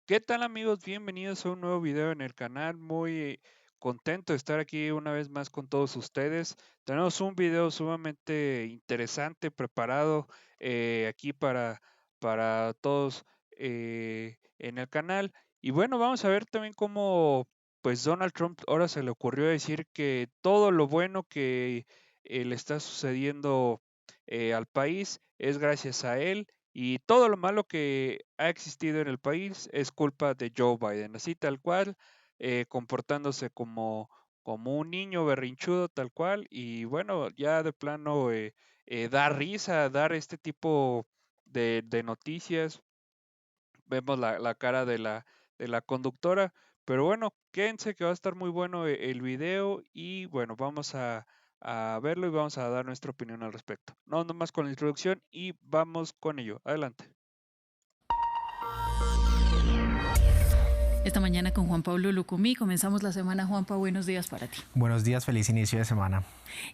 ¿Qué tal amigos? Bienvenidos a un nuevo video en el canal. Muy contento de estar aquí una vez más con todos ustedes. Tenemos un video sumamente interesante preparado aquí para todos en el canal. Y bueno, vamos a ver también cómo pues Donald Trump ahora se le ocurrió decir que todo lo bueno que le está sucediendo al país es gracias a él y todo lo malo que ha existido en el país es culpa de Joe Biden, así tal cual, comportándose como un niño berrinchudo tal cual, y bueno, ya de plano dar risa, dar este tipo de noticias. Vemos la cara de la conductora, pero bueno, quédense que va a estar muy bueno el video y bueno, vamos a verlo y vamos a dar nuestra opinión al respecto. No, nomás con la introducción y vamos con ello. Adelante. Esta mañana con Juan Pablo Lucumí comenzamos la semana. Juanpa, buenos días para ti. Buenos días, feliz inicio de semana.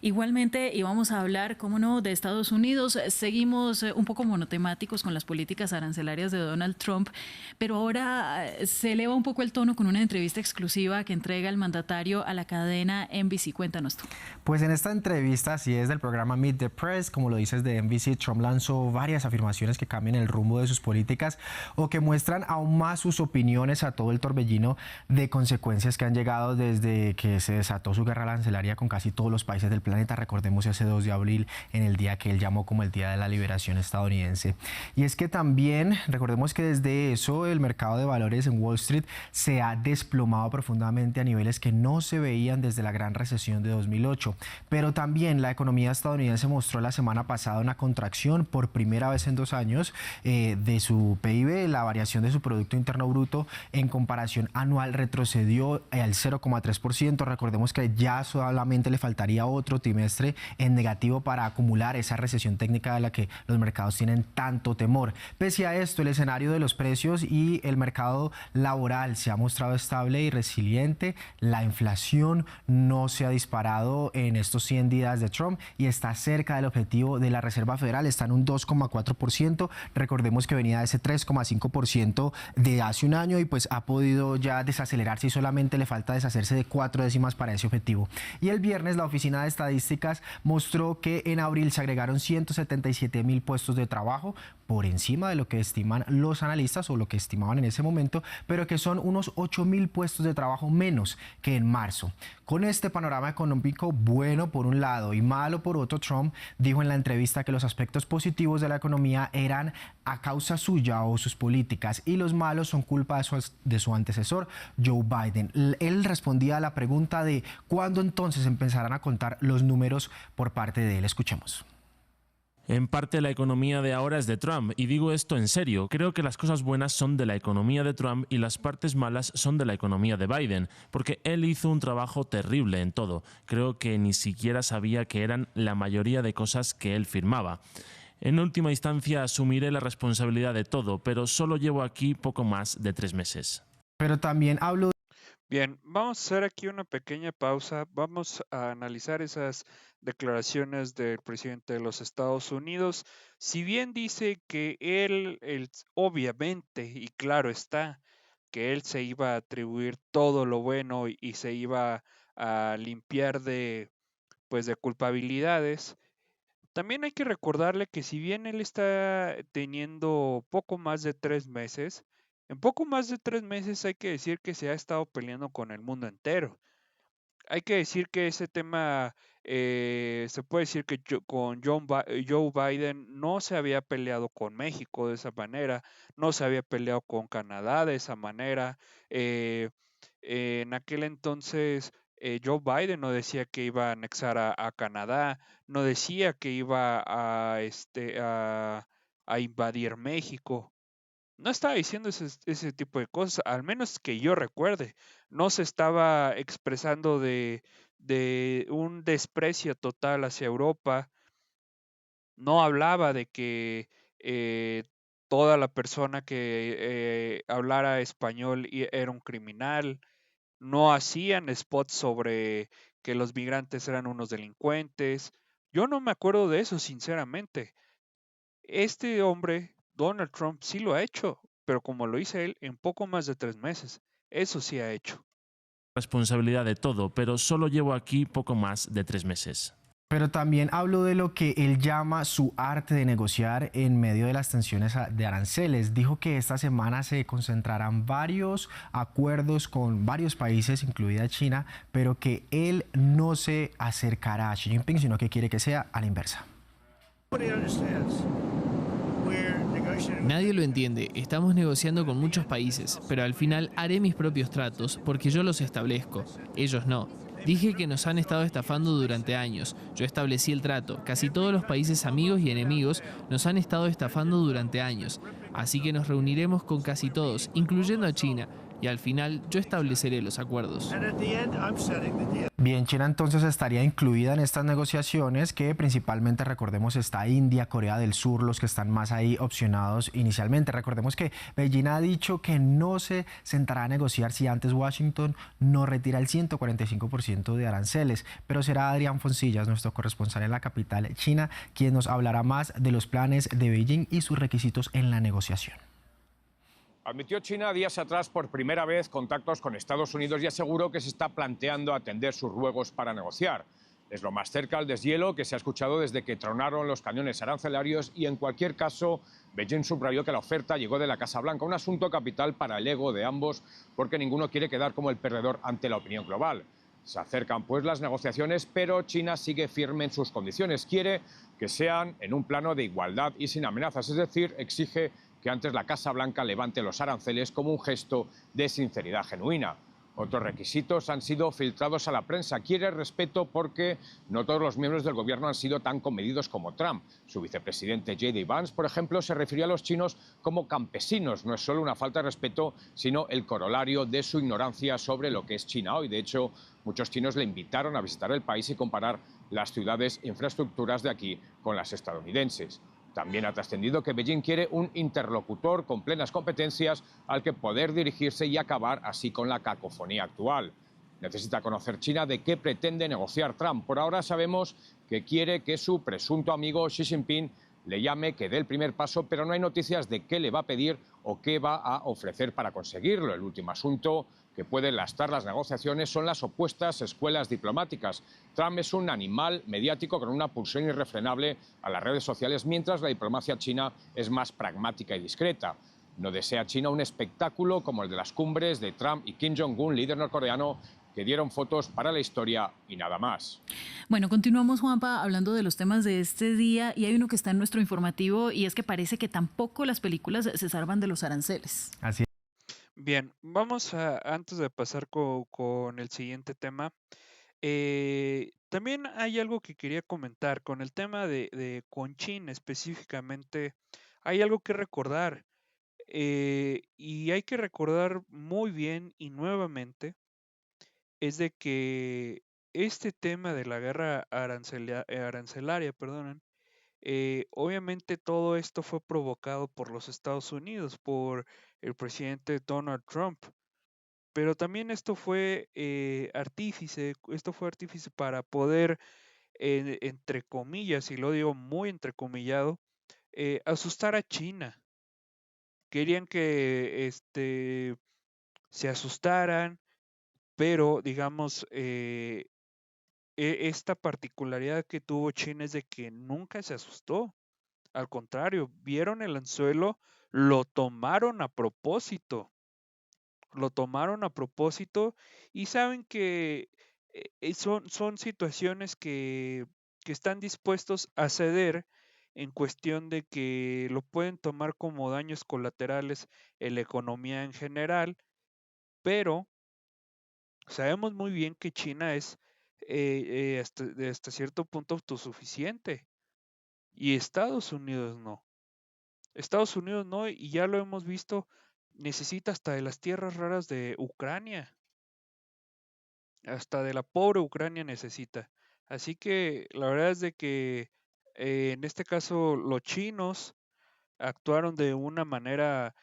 Igualmente, íbamos a hablar, cómo no, de Estados Unidos. Seguimos un poco monotemáticos con las políticas arancelarias de Donald Trump, pero ahora se eleva un poco el tono con una entrevista exclusiva que entrega el mandatario a la cadena NBC. Cuéntanos tú. Pues en esta entrevista, así es del programa Meet the Press, como lo dices de NBC, Trump lanzó varias afirmaciones que cambian el rumbo de sus políticas o que muestran aún más sus opiniones a todo el torbellino de consecuencias que han llegado desde que se desató su guerra arancelaria con casi todos los países del planeta. Recordemos ese 2 de abril, en el día que él llamó como el Día de la Liberación estadounidense. Y es que también, recordemos que desde eso, el mercado de valores en Wall Street se ha desplomado profundamente a niveles que no se veían desde la gran recesión de 2008. Pero también la economía estadounidense mostró la semana pasada una contracción por primera vez en 2 años de su PIB. La variación de su Producto Interno Bruto en comparación anual retrocedió al 0,3%. Recordemos que ya solamente le faltaría otro trimestre en negativo para acumular esa recesión técnica de la que los mercados tienen tanto temor. Pese a esto, el escenario de los precios y el mercado laboral se ha mostrado estable y resiliente. La inflación no se ha disparado en estos 100 días de Trump y está cerca del objetivo de la Reserva Federal, está en un 2,4%. Recordemos que venía de ese 3,5% de hace un año y pues ha podido ya desacelerarse y solamente le falta deshacerse de 4 décimas para ese objetivo. Y el viernes la Oficina de Estadísticas mostró que en abril se agregaron 177,000 puestos de trabajo por encima de lo que estiman los analistas o lo que estimaban en ese momento, pero que son unos 8,000 puestos de trabajo menos que en marzo. Con este panorama económico bueno por un lado y malo por otro, Trump dijo en la entrevista que los aspectos positivos de la economía eran a causa suya o sus políticas y los malos son culpa de su antecesor, Joe Biden. Él respondía a la pregunta de cuándo entonces empezarán a contar los números por parte de él. Escuchemos. En parte la economía de ahora es de Trump, y digo esto en serio, creo que las cosas buenas son de la economía de Trump y las partes malas son de la economía de Biden, porque él hizo un trabajo terrible en todo. Creo que ni siquiera sabía que eran la mayoría de cosas que él firmaba. En última instancia asumiré la responsabilidad de todo, pero solo llevo aquí poco más de 3 meses. Pero también hablo. Bien, vamos a hacer aquí una pequeña pausa. Vamos a analizar esas declaraciones del presidente de los Estados Unidos. Si bien dice que él obviamente, y claro está, que él se iba a atribuir todo lo bueno y se iba a limpiar pues, de culpabilidades, también hay que recordarle que si bien él está teniendo poco más de 3 meses, en poco más de 3 meses hay que decir que se ha estado peleando con el mundo entero. Hay que decir que ese tema, se puede decir que con Joe Biden no se había peleado con México de esa manera, no se había peleado con Canadá de esa manera. eh, en aquel entonces, Joe Biden no decía que iba a anexar a Canadá, no decía que iba a invadir México. No estaba diciendo ese tipo de cosas, al menos que yo recuerde. No se estaba expresando de un desprecio total hacia Europa. No hablaba de que toda la persona que hablara español era un criminal. No hacían spots sobre que los migrantes eran unos delincuentes. Yo no me acuerdo de eso, sinceramente. Este hombre, Donald Trump, sí lo ha hecho. pero como lo dice él, en poco más de 3 meses. Eso sí ha hecho. Responsabilidad de todo, pero solo llevo aquí poco más de 3 meses. Pero también habló de lo que él llama su arte de negociar en medio de las tensiones de aranceles. Dijo que esta semana se concentrarán varios acuerdos con varios países, incluida China, pero que él no se acercará a Xi Jinping, sino que quiere que sea a la inversa. Nadie lo entiende, estamos negociando con muchos países, pero al final haré mis propios tratos porque yo los establezco, ellos no. Dije que nos han estado estafando durante años, yo establecí el trato, casi todos los países amigos y enemigos nos han estado estafando durante años, así que nos reuniremos con casi todos, incluyendo a China, y al final yo estableceré los acuerdos. Bien, China entonces estaría incluida en estas negociaciones que principalmente, recordemos, está India, Corea del Sur, los que están más ahí opcionados inicialmente. Recordemos que Beijing ha dicho que no se sentará a negociar si antes Washington no retira el 145% de aranceles, pero será Adrián Foncillas, nuestro corresponsal en la capital china, quien nos hablará más de los planes de Beijing y sus requisitos en la negociación. Admitió China días atrás por primera vez contactos con Estados Unidos y aseguró que se está planteando atender sus ruegos para negociar. Es lo más cerca al deshielo que se ha escuchado desde que tronaron los cañones arancelarios y, en cualquier caso, Beijing subrayó que la oferta llegó de la Casa Blanca, un asunto capital para el ego de ambos, porque ninguno quiere quedar como el perdedor ante la opinión global. Se acercan pues las negociaciones, pero China sigue firme en sus condiciones. Quiere que sean en un plano de igualdad y sin amenazas, es decir, exige que antes la Casa Blanca levante los aranceles como un gesto de sinceridad genuina. Otros requisitos han sido filtrados a la prensa. Quiere respeto porque no todos los miembros del gobierno han sido tan comedidos como Trump. Su vicepresidente J.D. Vance, por ejemplo, se refirió a los chinos como campesinos. No es solo una falta de respeto, sino el corolario de su ignorancia sobre lo que es China hoy. De hecho, muchos chinos le invitaron a visitar el país y comparar las ciudades e infraestructuras de aquí con las estadounidenses. También ha trascendido que Beijing quiere un interlocutor con plenas competencias al que poder dirigirse y acabar así con la cacofonía actual. Necesita conocer China de qué pretende negociar Trump. Por ahora sabemos que quiere que su presunto amigo Xi Jinping le llame, que dé el primer paso, pero no hay noticias de qué le va a pedir o qué va a ofrecer para conseguirlo. El último asunto que puede lastrar las negociaciones son las opuestas escuelas diplomáticas. Trump es un animal mediático con una pulsión irrefrenable a las redes sociales, mientras la diplomacia china es más pragmática y discreta. No desea China un espectáculo como el de las cumbres de Trump y Kim Jong-un, líder norcoreano, que dieron fotos para la historia y nada más. Bueno, continuamos, Juanpa, hablando de los temas de este día y hay uno que está en nuestro informativo y es que parece que tampoco las películas se salvan de los aranceles. Así es. Bien, vamos a, antes de pasar con el siguiente tema, también hay algo que quería comentar con el tema de con China específicamente. Hay algo que recordar y hay que recordar muy bien y nuevamente es de que este tema de la guerra arancelaria, perdonen, obviamente todo esto fue provocado por los Estados Unidos, por el presidente Donald Trump, pero también esto fue artífice para poder, entre comillas, y lo digo muy entrecomillado, asustar a China. Querían que se asustaran, pero digamos, esta particularidad que tuvo China es de que nunca se asustó. Al contrario, vieron el anzuelo, lo tomaron a propósito, lo tomaron a propósito y saben que son situaciones que están dispuestos a ceder en cuestión de que lo pueden tomar como daños colaterales en la economía en general, pero sabemos muy bien que China es hasta cierto punto autosuficiente y Estados Unidos no. Estados Unidos no, y ya lo hemos visto, necesita hasta de las tierras raras de Ucrania, hasta de la pobre Ucrania necesita. Así que la verdad es de que en este caso los chinos actuaron de una manera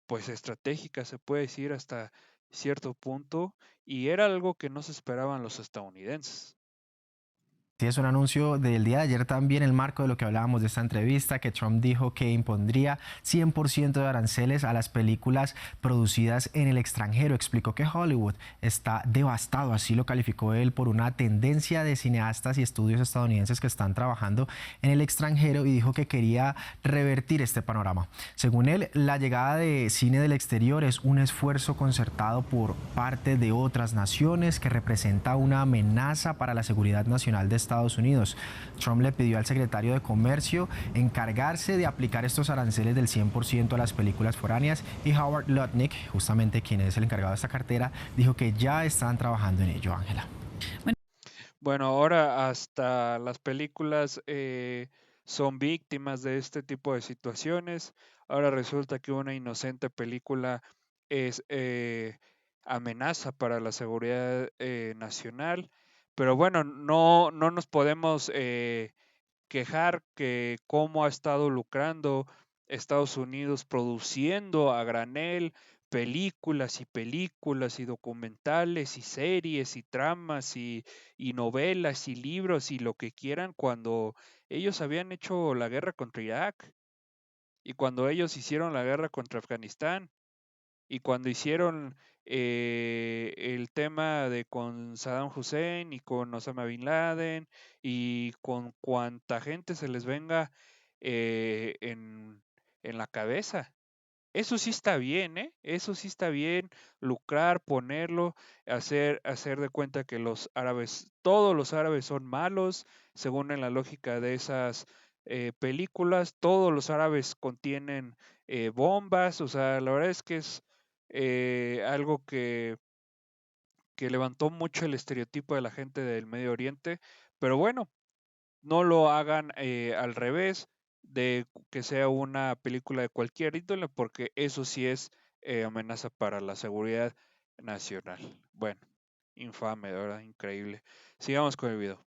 pues estratégica, se puede decir hasta cierto punto, y era algo que no se esperaban los estadounidenses. Sí, es un anuncio del día de ayer también, el marco de lo que hablábamos de esta entrevista, que Trump dijo que impondría 100% de aranceles a las películas producidas en el extranjero. Explicó que Hollywood está devastado, así lo calificó él, por una tendencia de cineastas y estudios estadounidenses que están trabajando en el extranjero, y dijo que quería revertir este panorama. Según él, la llegada de cine del exterior es un esfuerzo concertado por parte de otras naciones que representa una amenaza para la seguridad nacional de Estados Unidos. Trump le pidió al secretario de Comercio encargarse de aplicar estos aranceles del 100% a las películas foráneas, y Howard Lutnick, justamente quien es el encargado de esta cartera, dijo que ya están trabajando en ello, Ángela. Bueno, ahora hasta las películas son víctimas de este tipo de situaciones. Ahora resulta que una inocente película es amenaza para la seguridad nacional. Pero bueno, no nos podemos quejar que cómo ha estado lucrando Estados Unidos produciendo a granel películas y documentales y series y tramas y novelas y libros y lo que quieran cuando ellos habían hecho la guerra contra Irak y cuando ellos hicieron la guerra contra Afganistán y cuando hicieron el tema de con Saddam Hussein y con Osama Bin Laden y con cuanta gente se les venga eh, en, en la cabeza. Eso sí está bien, ¿eh? Eso sí está bien, lucrar, ponerlo, hacer de cuenta que los árabes, todos los árabes son malos, según en la lógica de esas películas, todos los árabes contienen bombas, o sea, la verdad es que es algo que levantó mucho el estereotipo de la gente del Medio Oriente, pero bueno, no lo hagan al revés de que sea una película de cualquier índole, porque eso sí es amenaza para la seguridad nacional. Bueno, infame, de verdad, increíble. Sigamos con el video.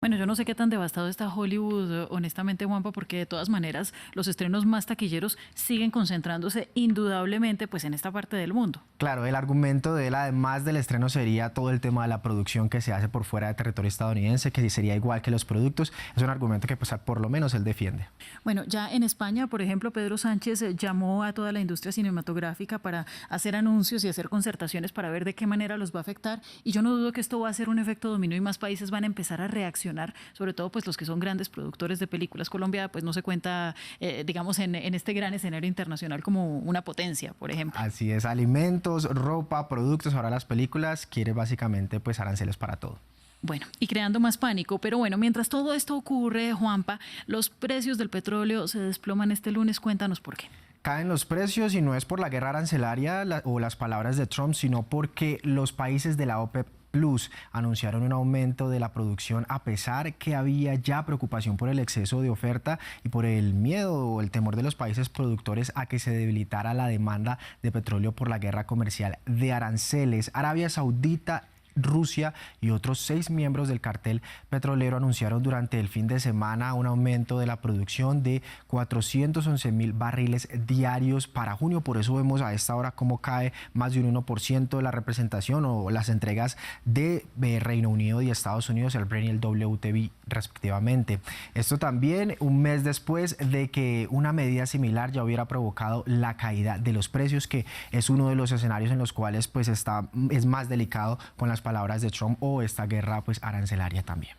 Bueno, yo no sé qué tan devastado está Hollywood, honestamente, Juanpa, porque de todas maneras los estrenos más taquilleros siguen concentrándose indudablemente pues en esta parte del mundo. Claro, el argumento de él, además del estreno, sería todo el tema de la producción que se hace por fuera de territorio estadounidense, que sería igual que los productos. Es un argumento que pues, por lo menos él defiende. Bueno, ya en España, por ejemplo, Pedro Sánchez llamó a toda la industria cinematográfica para hacer anuncios y hacer concertaciones para ver de qué manera los va a afectar, y yo no dudo que esto va a ser un efecto dominó y más países van a empezar a reaccionar, sobre todo pues los que son grandes productores de películas. Colombia pues no se cuenta, digamos, en este gran escenario internacional como una potencia, por ejemplo. Así es, alimentos, ropa, productos, ahora las películas, quiere básicamente pues aranceles para todo. Bueno, y creando más pánico, pero bueno, mientras todo esto ocurre, Juanpa, los precios del petróleo se desploman este lunes. Cuéntanos por qué. Caen los precios, y no es por la guerra arancelaria o las palabras de Trump, sino porque los países de la OPEP Plus anunciaron un aumento de la producción, a pesar que había ya preocupación por el exceso de oferta y por el miedo o el temor de los países productores a que se debilitara la demanda de petróleo por la guerra comercial de aranceles. Arabia Saudita, Rusia y otros 6 miembros del cartel petrolero anunciaron durante el fin de semana un aumento de la producción de 411.000 barriles diarios para junio. Por eso vemos a esta hora cómo cae más de un 1% de la representación o las entregas de Reino Unido y Estados Unidos, el Brent y el WTI respectivamente. Esto también un mes después de que una medida similar ya hubiera provocado la caída de los precios, que es uno de los escenarios en los cuales pues es más delicado con las palabras de Trump, o esta guerra pues arancelaria también.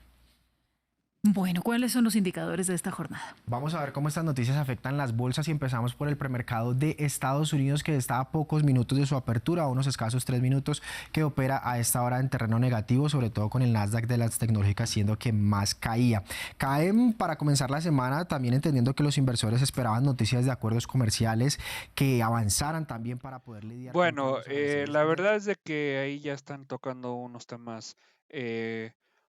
Bueno, ¿cuáles son los indicadores de esta jornada? Vamos a ver cómo estas noticias afectan las bolsas, y empezamos por el premercado de Estados Unidos, que está a pocos minutos de su apertura, a unos escasos 3 minutos, que opera a esta hora en terreno negativo, sobre todo con el Nasdaq de las tecnológicas siendo que más caía. Caen para comenzar la semana, también entendiendo que los inversores esperaban noticias de acuerdos comerciales que avanzaran también para poder lidiar. Bueno, la verdad es de que ahí ya están tocando unos temas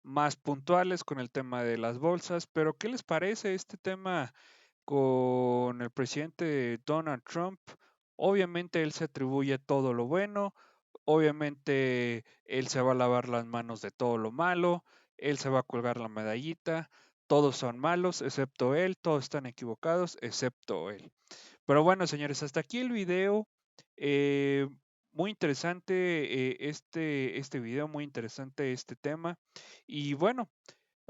más puntuales con el tema de las bolsas, pero ¿qué les parece este tema con el presidente Donald Trump? Obviamente él se atribuye todo lo bueno, obviamente él se va a lavar las manos de todo lo malo, él se va a colgar la medallita, todos son malos excepto él, todos están equivocados excepto él. Pero bueno, señores, hasta aquí el video. Eh, Muy interesante este video, muy interesante este tema. Y bueno,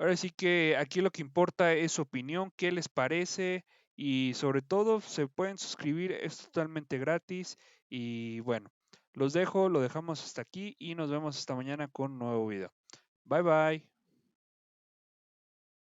Ahora sí que aquí lo que importa es su opinión, qué les parece y sobre todo se pueden suscribir, es totalmente gratis y bueno, lo dejamos hasta aquí y nos vemos esta mañana con un nuevo video. Bye bye.